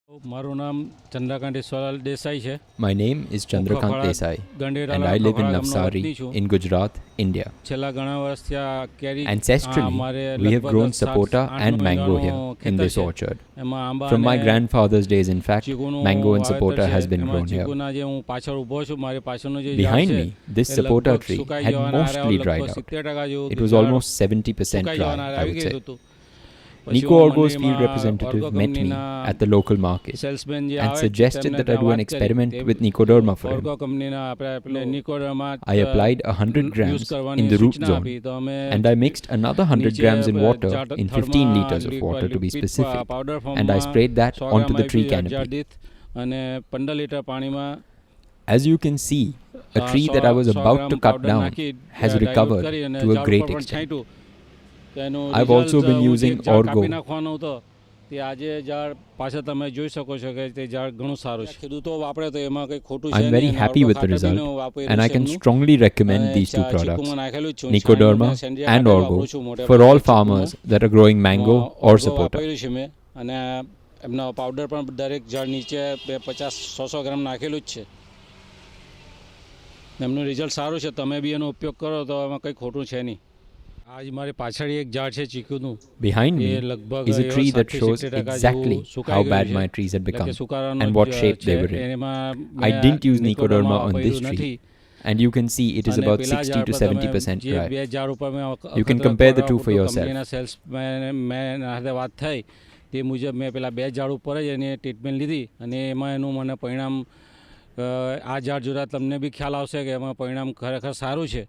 મારું નામ ચંદ્રકાંત ઈશ્વરલાલ દેસાઈ છે. My name is Chandrakant ખોખવાડા Desai and ગંડેરાલા I live in ખોખવાડા ગામનો Navsari વતની છું. in Gujarat, India. છેલ્લા ઘણા વર્ષથી આ કેરી Ancestrally, અમારે we have લગભગ grown 7-8 sapota and mango મહિનાનું here in ખેતર this છે. orchard. એમાં આંબા From my અને grandfather's days, in fact, ચીકુનું mango and વાવેતર sapota છે. has been એમાં grown here. ચીકુના જે હું પાછળ ઊભો છું, મારી પાછળનું જે ઝાડ Behind છે, me, this એ sapota લગભગ tree સુકાઈ had જવાના હારે mostly લગભગ dried out. 70% જેવું It was ઝાડ almost 70% સુકાઈ dry, જવાના હારે I આવી would ગયું say. હતું. પછી Nico હું Orgo's field મંડીમાં representative ઓર્ગો met me કંપનીના at the local market salesman જે and આવે suggested તેમને that I ત્યાં do વાત an કરી. experiment તે with Nicoderma for him. ઓર્ગો કંપનીના આપણે નિકોડર્મા I applied 100 યુઝ grams કરવાની in the root સૂચના zone આપી. તો અમે and I mixed another 100 નીચે grams in water ઝાડ in 15 થડમાં liters of water to be liquid specific, powder and I ફોર્મમાં sprayed that 100 onto the gram tree આપ્યું ઝાડ canopy. દીઠ અને 15 લીટર પાણીમાં As you can see, a tree that I was 100 about gram to cut powder down નાખી has dilute recovered કરી અને to a ઝાડ great ઉપર પણ extent. છાંટ્યું. તો એનું I've result also been હું જે using ઝાડ Orgo. કાપી નાખવાનું હતું તે આજે ઝાડ પાછળ તમે જોઈ શકો છો કે તે ઝાડ ઘણું સારું છે. ખેડૂતો વાપરે તો એમાં કંઈ ખોટું છે I'm very નહીં. અને happy Orgo with the ખાતર બી result, મેં વાપરેલું and I છે can એમનું. strongly recommend અને these two products, ચીકુમાં નાખેલું જ છું. Nicoderma છાણિયું સેન્દ્રિય and ખાતર Orgo, વાપરું છું મોટે for ભાગે all ચીકુમાં. farmers that are growing mango or Orgo sapota. વાપરેલું છે મેં અને એમનો પાવડર પણ દરેક ઝાડ નીચે 50-100 ગ્રામ નાખેલું જ છે. એમનું રિઝલ્ટ સારું છે. તમે બી એનો ઉપયોગ કરો તો એમાં કંઈ ખોટું છે નહીં. આજ મારી પાછળ એક ઝાડ છે ચીકુનું. Behind એ me લગભગ is a tree that 60% shows જેવું exactly સુકાઈ how ગયું bad છે. my trees had એટલે કે become સુકારાનો and what જ shape they છે. were in. એમાં I મેં didn't use નિકોડર્મા Nicoderma on this વાપર્યું tree, નથી. and you can see it is અને about પેલા 60 ઝાડ to પર તમે 70% જે dry. બે ઝાડ ઉપર મેં You can અખતરા compare the two for કરાવતો yourself. કંપનીના સેલ્સમેન હાથે વાત થઈ તે મુજબ મેં પેલા બે ઝાડ ઉપર જ એની ટ્રીટમેન્ટ લીધી અને એમાં એનું મને પરિણામ આ ઝાડ જોતા તમને બી ખ્યાલ આવશે કે એમાં પરિણામ ખરેખર સારું છે.